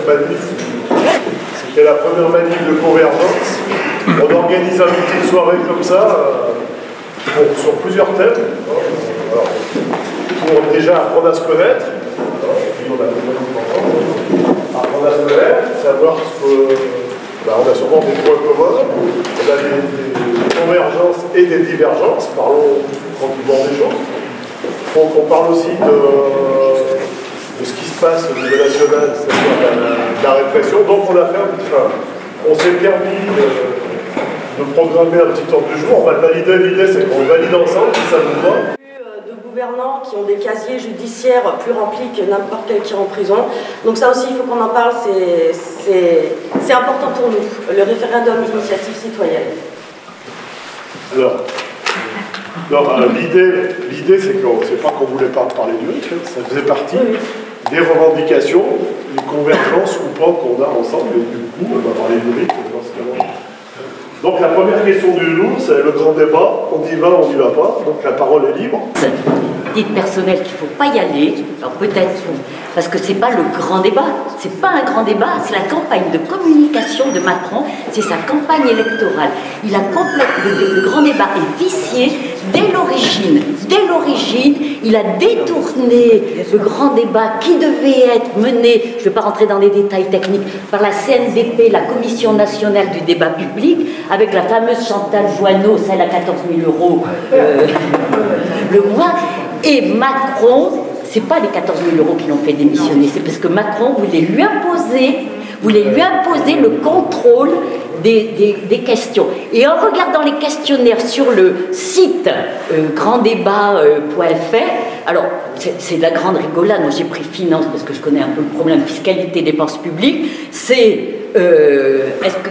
cette manif. C'était la première manif de Convergence. On organise un petite soirée comme ça, sur plusieurs thèmes. Alors, pour déjà apprendre à se connaître, puis on a apprendre à se connaître, savoir ce que. On a souvent des points communs, on a des convergences et des divergences, parlons tranquillement des choses. Donc on parle aussi de ce qui se passe au niveau national, c'est-à-dire de la répression. Donc on a fait on s'est permis de programmer un petit ordre du jour. On va le valider, l'idée c'est qu'on le valide ensemble si ça vous va. De gouvernants qui ont des casiers judiciaires plus remplis que n'importe quel qui est en prison. Donc ça aussi, il faut qu'on en parle, c'est important pour nous, le référendum d'initiative citoyenne. Alors, l'idée c'est pas qu'on voulait pas parler du RIC, ça faisait partie des revendications, une convergence ou pas qu'on a ensemble, et du coup, on va parler du RIC dans ce cas-là. Donc la première question du jour, c'est le grand débat, on y va, on n'y va pas, donc la parole est libre. Dites personnel qu'il ne faut pas y aller, alors peut-être, parce que c'est pas le grand débat, c'est pas un grand débat, c'est la campagne de communication de Macron, c'est sa campagne électorale. Il a complètement, le grand débat est vicié dès l'origine, il a détourné le grand débat qui devait être mené, je ne vais pas rentrer dans les détails techniques, par la CNDP, la Commission nationale du débat public, avec la fameuse Chantal Joanneau, celle à 14 000 € le mois. Et Macron, ce n'est pas les 14 000 € qui l'ont fait démissionner, c'est parce que Macron voulait lui imposer le contrôle des questions. Et en regardant les questionnaires sur le site granddébat.fr, alors c'est de la grande rigolade, moi j'ai pris finance parce que je connais un peu le problème fiscalité dépenses publiques, c'est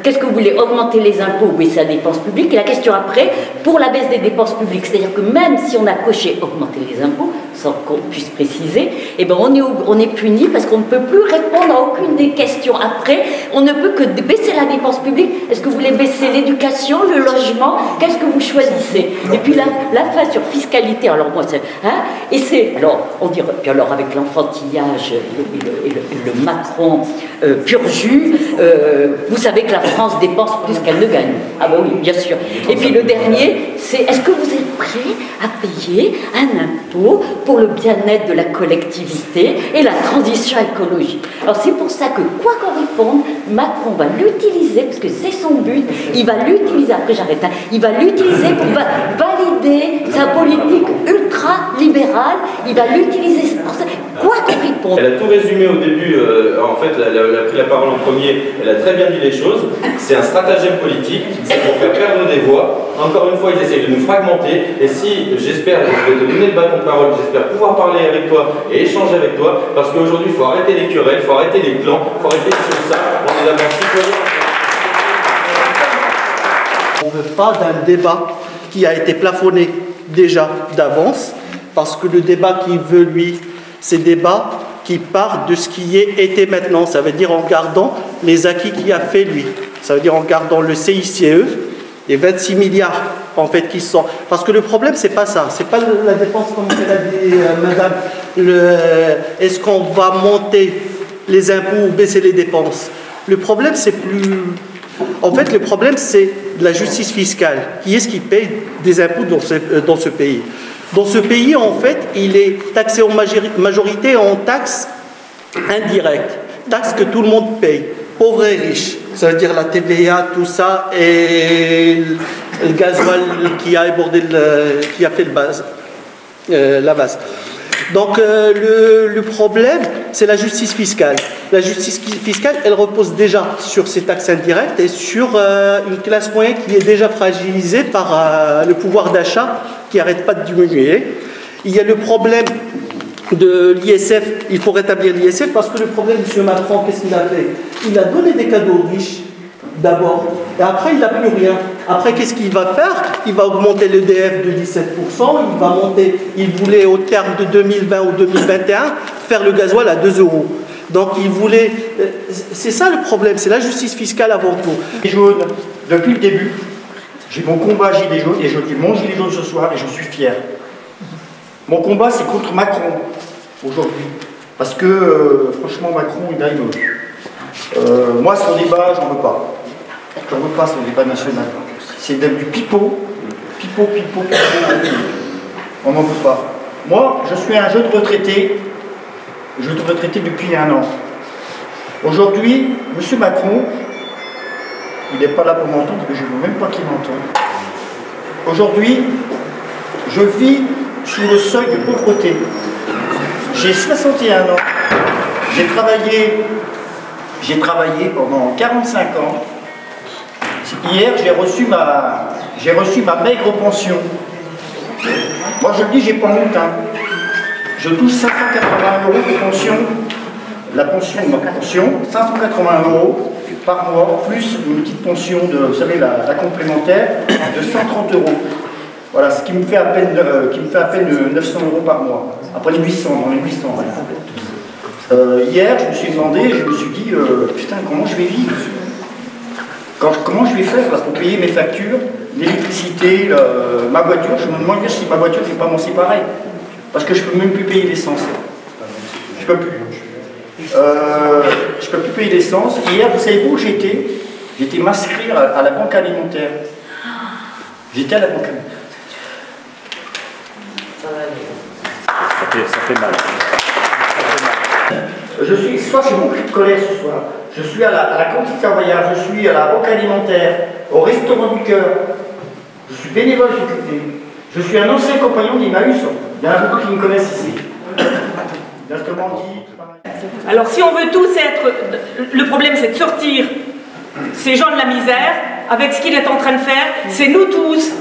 qu'est-ce que vous voulez, augmenter les impôts ou baisser la dépense publique? Et la question après, pour la baisse des dépenses publiques, c'est-à-dire que même si on a coché augmenter les impôts, sans qu'on puisse préciser, eh ben on est puni parce qu'on ne peut plus répondre à aucune des questions. Après, on ne peut que baisser la dépense publique. Est-ce que vous voulez baisser l'éducation, le logement? Qu'est-ce que vous choisissez? Et puis la fin sur fiscalité, alors moi, et c'est, alors, on dirait, puis alors avec l'enfantillage et le Macron pur jus, vous savez que la France dépense plus qu'elle ne gagne. Ah ben oui, bien sûr. Et puis le dernier, c'est est-ce que vous êtes prêt à payer un impôt pour le bien-être de la collectivité et la transition écologique? Alors c'est pour ça que, quoi qu'on réponde, Macron va l'utiliser, parce que c'est son but, il va l'utiliser, après j'arrête, il va l'utiliser pour valider sa politique ultra-libérale, il va l'utiliser pour ça, quoi qu'on réponde. Elle a tout résumé au début, en fait, elle a pris la parole en premier, elle a très bien dit les choses, c'est un stratagème politique, c'est pour faire perdre des voix. Encore une fois, ils essayent de nous fragmenter, et si, j'espère, je vais te donner le bâton de parole, j'espère pouvoir parler avec toi et échanger avec toi, parce qu'aujourd'hui, il faut arrêter les querelles, il faut arrêter les clans, il faut arrêter tout ça, on est d'abord citoyens. On ne veut pas d'un débat qui a été plafonné déjà d'avance, parce que le débat qu'il veut, lui, c'est débat qui part de ce qui est été maintenant, ça veut dire en gardant les acquis qu'il a fait lui, ça veut dire en gardant le CICE, les 26 milliards en fait qui sont... Parce que le problème c'est pas ça, c'est pas la dépense comme elle a dit madame, est-ce qu'on va monter les impôts ou baisser les dépenses? Le problème c'est plus... En fait le problème c'est de la justice fiscale. Qui est-ce qui paye des impôts dans ce pays? Dans ce pays en fait il est taxé en majorité en taxes indirectes, taxes que tout le monde paye. Pauvres et riches, ça veut dire la TVA, tout ça, et le gasoil qui a abordé, qui a fait la base. Donc le problème, c'est la justice fiscale. La justice fiscale, elle repose déjà sur ces taxes indirectes et sur une classe moyenne qui est déjà fragilisée par le pouvoir d'achat qui n'arrête pas de diminuer. Il y a le problème de l'ISF, il faut rétablir l'ISF parce que le problème, M. Macron, qu'est-ce qu'il a fait? Il a donné des cadeaux aux riches d'abord, et après il n'a plus rien. Après, qu'est-ce qu'il va faire? Il va augmenter l'EDF de 17%, il voulait au terme de 2020 ou 2021 faire le gasoil à 2 €. Donc il voulait, c'est ça le problème, c'est la justice fiscale avant tout. Les jaunes, depuis le début, j'ai mon combat gilet jaune et je dis mon gilet jaune ce soir et j'en suis fier. Mon combat, c'est contre Macron, aujourd'hui. Parce que, franchement, Macron, il a Moi, son débat, j'en veux pas. J'en veux pas son débat national. C'est du pipeau. Pipeau. On n'en veut pas. Moi, je suis un jeune retraité depuis 1 an. Aujourd'hui, M. Macron, il n'est pas là pour m'entendre, mais je ne veux même pas qu'il m'entende. Aujourd'hui, je vis sous le seuil de pauvreté. J'ai 61 ans. J'ai travaillé pendant 45 ans. Hier, j'ai reçu ma maigre pension. Moi, je le dis, j'ai pas honte. Hein. Je touche 580 € de pension. La pension de ma pension, 580 € par mois, plus une petite pension de, vous savez, la complémentaire, de 130 €. Voilà, ce qui me fait à peine 900 € par mois. Après les 800, dans les 800. Voilà. Hier, je me suis demandé, je me suis dit, putain, comment je vais vivre? Comment je vais faire là, pour payer mes factures, l'électricité, ma voiture? Je me demande si ma voiture ne fait pas m'en séparer. Parce que je ne peux même plus payer l'essence. Je peux plus. Je peux plus payer l'essence. Hier, vous savez où j'étais? J'étais m'inscrire à la banque alimentaire. J'étais à la banque alimentaire. Ça fait mal. Je suis, soit j'ai beaucoup de colère ce soir, je suis à la cantine Savoyard, je suis à la banque alimentaire, au restaurant du cœur, je suis bénévole occupé, je suis un ancien compagnon d'Emmaüs, il y en a beaucoup qui me connaissent ici. Alors si on veut tous être, le problème c'est de sortir ces gens de la misère, avec ce qu'il est en train de faire, c'est nous tous,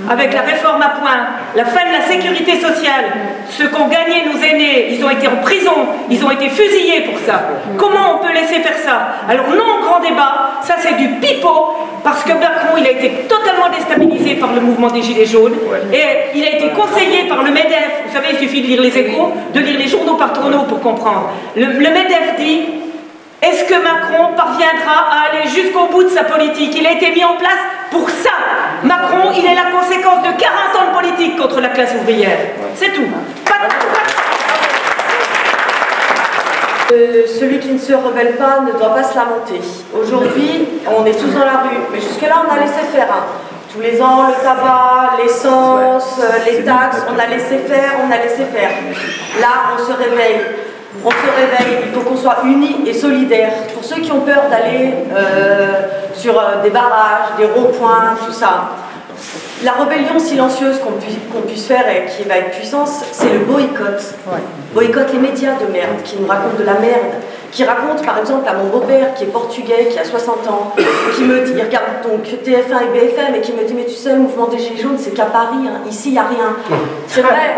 avec la réforme à point, la fin de la sécurité sociale, ceux qu'ont gagné nos aînés, ils ont été en prison, ils ont été fusillés pour ça. Comment on peut laisser faire ça? Alors non, grand débat, ça c'est du pipeau, parce que Macron il a été totalement déstabilisé par le mouvement des Gilets jaunes, et il a été conseillé par le MEDEF, vous savez il suffit de lire les Échos, de lire les journaux par tourneau pour comprendre. Le MEDEF dit, est-ce que Macron parviendra à aller jusqu'au bout de sa politique? Il a été mis en place pour ça. Macron, il est la conséquence de 40 ans de politique contre la classe ouvrière. C'est tout. Celui qui ne se rebelle pas ne doit pas se lamenter. Aujourd'hui, on est tous dans la rue, mais jusque-là, on a laissé faire. Hein. Tous les ans, le tabac, l'essence, les taxes, on a laissé faire, Là, on se réveille. Il faut qu'on soit unis et solidaires. Pour ceux qui ont peur d'aller sur des barrages, des ronds-points, tout ça, la rébellion silencieuse qu'on puisse faire et qui va être puissance, c'est le boycott. Boycott les médias de merde, qui nous racontent de la merde, qui racontent par exemple à mon beau-père qui est portugais, qui a 60 ans, qui me dit, il regarde donc TF1 et BFM et qui me dit, mais tu sais, le mouvement des Gilets jaunes, c'est qu'à Paris, hein. Ici, il n'y a rien. C'est vrai.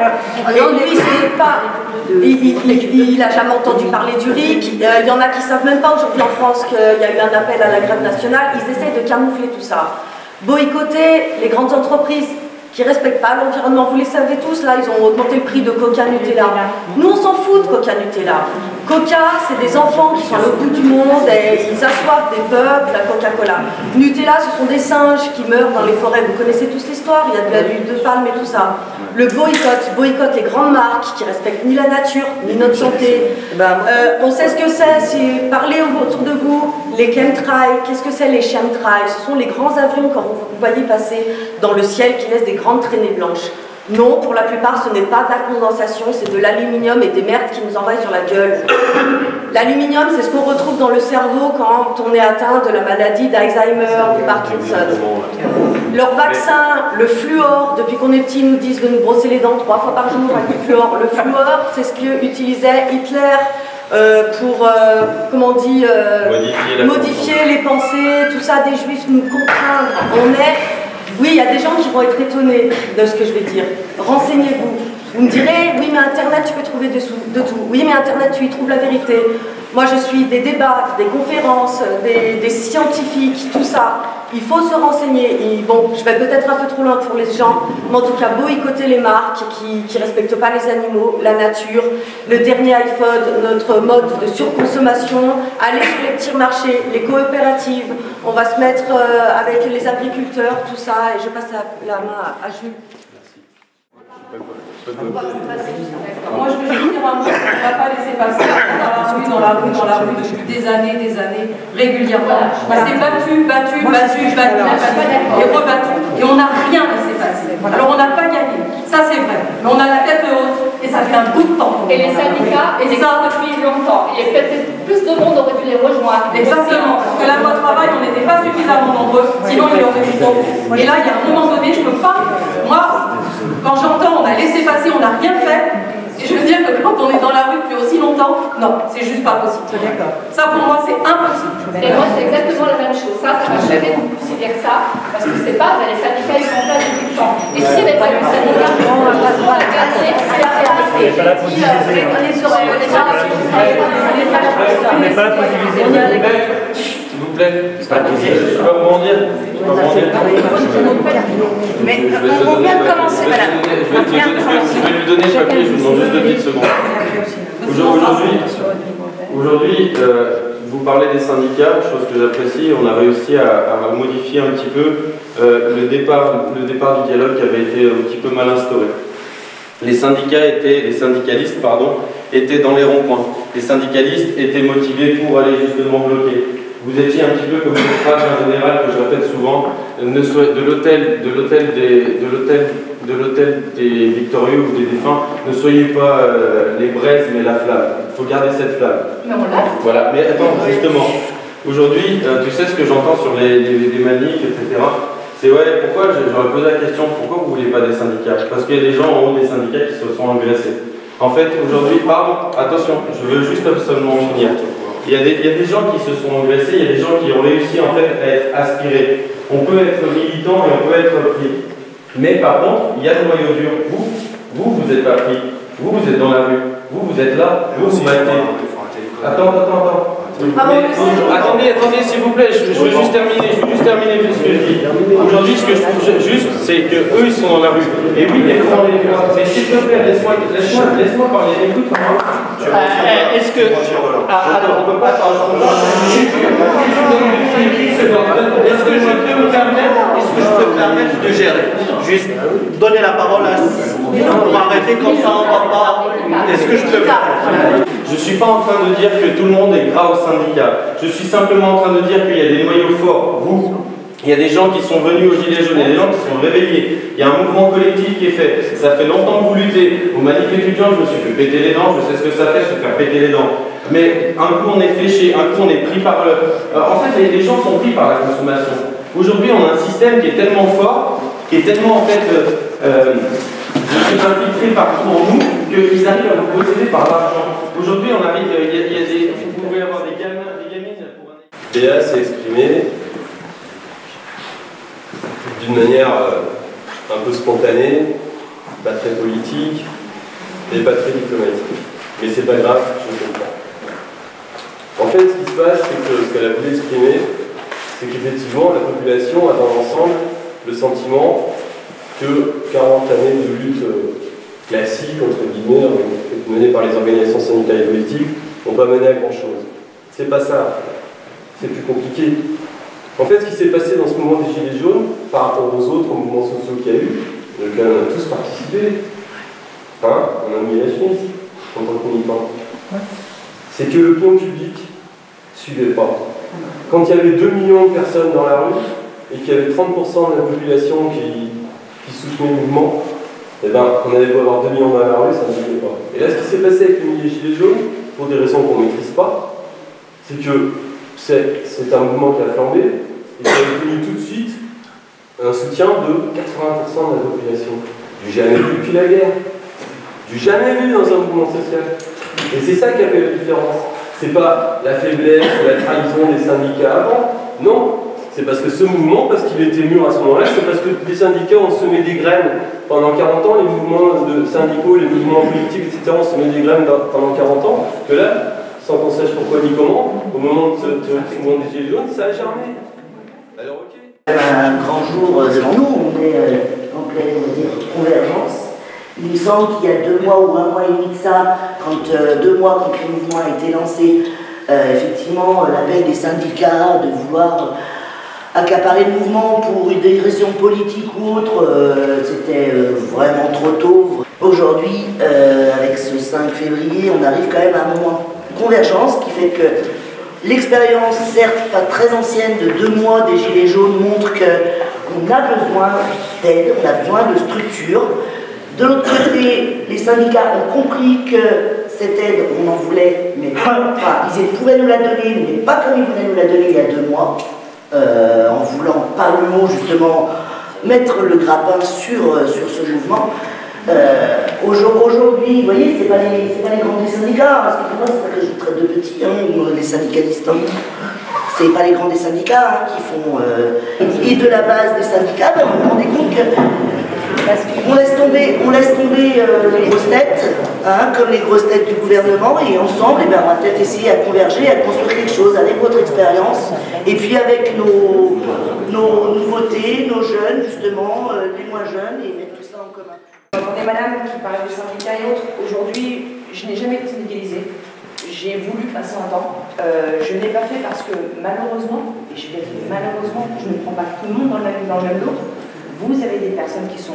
Et lui, c'est pas... Il n'a jamais entendu parler du RIC. Il y en a qui ne savent même pas aujourd'hui en France qu'il y a eu un appel à la grève nationale. Ils essaient de camoufler tout ça. Boycotter les grandes entreprises qui ne respectent pas l'environnement. Vous les savez tous, là, ils ont augmenté le prix de Coca Nutella. Nous, on s'en fout de Coca Nutella. Coca, c'est des enfants qui sont à l'autre bout du monde et ils assoivent des peuples à Coca-Cola. Nutella, ce sont des singes qui meurent dans les forêts. Vous connaissez tous l'histoire, il y a de l'huile de palme et tout ça. Le boycott les grandes marques qui respectent ni la nature, ni notre santé. On sait ce que c'est, parlez autour de vous, les chemtrails. Qu'est-ce que c'est les chemtrails? Ce sont les grands avions quand vous voyez passer dans le ciel qui laissent des grandes traînées blanches. Non, pour la plupart, ce n'est pas de la condensation, c'est de l'aluminium et des merdes qui nous envahissent sur la gueule. L'aluminium, c'est ce qu'on retrouve dans le cerveau quand on est atteint de la maladie d'Alzheimer, du Parkinson. Leur vaccin, le fluor, depuis qu'on est petit, ils nous disent de nous brosser les dents 3 fois par jour avec du fluor. Le fluor, c'est ce qu'utilisait Hitler pour, comment on dit, modifier les pensées, tout ça, des juifs, nous contraindre. Oui, il y a des gens qui vont être étonnés de ce que je vais dire. Renseignez-vous. Vous me direz, oui, mais Internet, tu peux trouver de tout. Oui, mais Internet, tu y trouves la vérité. Moi, je suis des débats, des conférences, des scientifiques, tout ça. Il faut se renseigner. Et bon, je vais peut-être un peu trop loin pour les gens, mais en tout cas, boycotter les marques qui ne respectent pas les animaux, la nature, le dernier iPhone, notre mode de surconsommation, aller sur les petits marchés, les coopératives. On va se mettre avec les agriculteurs, tout ça. Et je passe la main à Jules. Merci. Moi, je veux juste dire un mot, on ne va pas laisser passer dans la rue depuis des années, régulièrement. On s'est battu, et rebattu, et on n'a rien laissé passer. Alors on n'a pas gagné, ça c'est vrai, mais on a la tête haute, et ça fait un bout de temps. Et les syndicats, et ça depuis longtemps. Il y a peut-être plus de monde aurait dû les rejoindre. Exactement, parce que la loi travail, on n'était pas suffisamment nombreux, sinon il y aurait eu trop. Et là, il y a un moment donné, je ne peux pas, moi, quand j'entends on a laissé passer, on n'a rien fait, et je veux dire que quand on est dans la rue depuis aussi longtemps, non, c'est juste pas possible. Ça pour moi c'est impossible. Et moi c'est exactement la même chose. Ça m'a jamais considéré ça, parce que c'est pas vrai, les syndicats ils sont en place depuis le temps. Et s'il n'y avait pas eu les syndicats, on va casser la réalité. C'est pas la position. C'est pas la position. S'il vous plaît, je peux rebondir. Mais on vient de commencer, madame. Je vais lui donner le papier, je vous demande juste 2 petites secondes. Aujourd'hui, vous parlez des syndicats, chose que j'apprécie. On a réussi à modifier un petit peu le départ du dialogue qui avait été un petit peu mal instauré. Les syndicalistes étaient dans les ronds-points. Les syndicalistes étaient motivés pour aller justement bloquer. Vous étiez un petit peu comme une phrase en général que je répète souvent, de l'hôtel des victorieux ou des défunts, ne soyez pas les braises mais la flamme. Il faut garder cette flamme. Mais on l'a. Voilà, mais attends, justement, aujourd'hui, tu sais ce que j'entends sur les manifs, etc. C'est ouais, pourquoi, j'aurais posé la question, pourquoi vous ne voulez pas des syndicats? Parce qu'il y a des gens en haut des syndicats qui se sont agressés. En fait, aujourd'hui, pardon, attention, je veux juste absolument finir. Il y a des gens qui se sont agressés, il y a des gens qui ont réussi en fait à être aspirés. On peut être militant et on peut être pris. Mais par contre, il y a le noyau dur. Vous n'êtes pas pris. Vous êtes dans la rue. Vous êtes là. Vous battez. Attends. Attendez, s'il vous plaît, je veux juste terminer ce que je dis. Aujourd'hui, ce que je trouve juste, c'est qu'eux, ils sont dans la rue. Et oui, les gens les voient. Mais s'il te plaît, laisse-moi parler. Écoute-moi. Est-ce que... Alors, on peut pas parler. Est-ce que je peux me permettre de gérer? Juste donner la parole à... Pour arrêter comme ça, on va pas... Est-ce que je peux... Je ne suis pas en train de dire que tout le monde est gras au syndicat. Je suis simplement en train de dire qu'il y a des noyaux forts. Il y a des gens qui sont venus au Gilets jaunes, il y a des gens qui sont réveillés. Il y a un mouvement collectif qui est fait. Ça fait longtemps que vous luttez. Au manif étudiant, je me suis fait péter les dents. Je sais ce que ça fait, se faire péter les dents. Mais un coup on est fléché, un coup on est pris par le... en fait, les gens sont pris par la consommation. Aujourd'hui, on a un système qui est tellement fort, qui est tellement en fait infiltré partout en nous, qu'ils arrivent à nous posséder par l'argent. Aujourd'hui, on arrive, vous pouvez avoir des gamines pour un... Béa s'est exprimé d'une manière un peu spontanée, pas très politique et pas très diplomatique. Mais c'est pas grave, je comprends. En fait, ce qui se passe, c'est que ce qu'elle a voulu exprimer, c'est qu'effectivement, la population a dans l'ensemble le sentiment que 40 années de lutte classique, entre guillemets, menée par les organisations syndicales et politiques, n'ont pas mené à grand chose. C'est pas ça. C'est plus compliqué. En fait, ce qui s'est passé dans ce mouvement des Gilets jaunes, par rapport aux autres mouvements sociaux qu'il y a eu, auxquels on a tous participé, on a mis la chemise ici, en tant que militants, c'est que l'opinion publique ne suivait pas. Quand il y avait 2 millions de personnes dans la rue, et qu'il y avait 30% de la population qui soutenait le mouvement, eh ben, on avait beau avoir 2 millions dans la rue, ça ne suivait pas. Et là, ce qui s'est passé avec les Gilets jaunes, pour des raisons qu'on ne maîtrise pas, c'est que c'est un mouvement qui a flambé et qui a obtenu tout de suite un soutien de 80% de la population. Du jamais vu depuis la guerre. Du jamais vu dans un mouvement social. Et c'est ça qui a fait la différence. C'est pas la faiblesse ou la trahison des syndicats avant. Non. C'est parce que ce mouvement, parce qu'il était mûr à ce moment-là, c'est parce que les syndicats ont semé des graines pendant 40 ans, les mouvements de syndicaux, les mouvements politiques, etc. ont semé des graines pendant 40 ans, que là, sans qu'on sache pourquoi ni comment, au moment de ce mouvement des Gilets jaunes, ça a germé. Alors ok. Un grand jour devant nous, on est en pleine convergence. Il me semble qu'il y a 2 mois ou 1 mois et demi de ça, quand 2 mois quand le mouvement a été lancé, effectivement, l'appel des syndicats de vouloir accaparer le mouvement pour des raisons politiques ou autres, c'était vraiment trop tôt. Aujourd'hui, avec ce 5 février, on arrive quand même à un moment de convergence qui fait que l'expérience, certes pas très ancienne, de 2 mois des Gilets jaunes montre qu'on a besoin d'aide, on a besoin de structure. De l'autre côté, les syndicats ont compris que cette aide, on en voulait, mais enfin, ils pouvaient nous la donner, mais pas comme ils voulaient nous la donner il y a 2 mois, en voulant, par le mot justement, mettre le grappin sur ce mouvement. Aujourd'hui, vous voyez, c'est pas les grands des syndicats, parce que pour moi, c'est pas que je traite de petits, les syndicalistes. C'est pas les grands des syndicats qui font. Et de la base des syndicats, ben, on se rendait compte que. On laisse tomber les grosses têtes, comme les grosses têtes du gouvernement, et ensemble, on va peut-être essayer à converger, à construire quelque chose avec votre expérience, et puis avec nos nouveautés, nos jeunes, justement, les moins jeunes, et mettre tout ça en commun. J'entendais madame qui parlait de syndicats et autres. Aujourd'hui, je n'ai jamais été syndicalisée. J'ai voulu passer un temps. Je ne l'ai pas fait parce que malheureusement, et je vais dire malheureusement, je ne prends pas tout le monde dans le même lot. Vous avez des personnes qui sont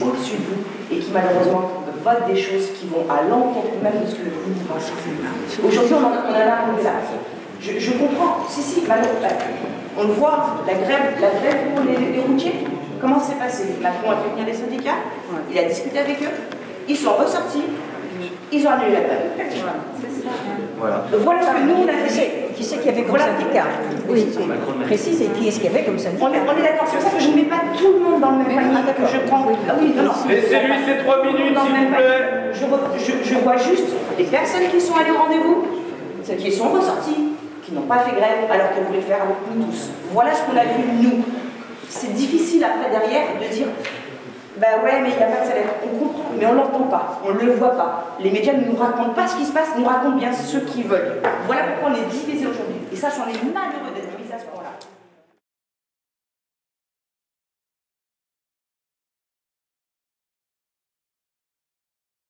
au-dessus de vous et qui malheureusement votent des choses qui vont à l'encontre même de ce que vous pensez. Aujourd'hui, on en a un là. Je comprends. Si, malheureusement. On le voit, la grève pour les routiers. Comment c'est passé? Macron a fait venir les syndicats, il a discuté avec eux, ils sont ressortis, ils ont annulé la grève. Voilà. Voilà ce que nous on a fait. Qui c'est qu'il y avait comme syndicat? Oui, précise, et qui est-ce qu'il y avait comme syndicat? On est d'accord, c'est pour ça que je ne mets pas tout le monde dans le même panier, que je prends. Ah oui, non. Laissez-lui ces 3 minutes, s'il vous plaît. Je vois juste les personnes qui sont allées au rendez-vous, celles qui sont ressorties, qui n'ont pas fait grève alors qu'elles voulaient faire avec nous tous. Voilà ce qu'on a vu nous. C'est difficile après derrière de dire bah ouais mais il n'y a pas de salaire. On comprend, mais on ne l'entend pas, on ne le voit pas. Les médias ne nous racontent pas ce qui se passe, nous racontent bien ce qu'ils veulent. Voilà pourquoi on est divisés aujourd'hui. Et ça, c'en est malheureux d'être divisés à ce point-là.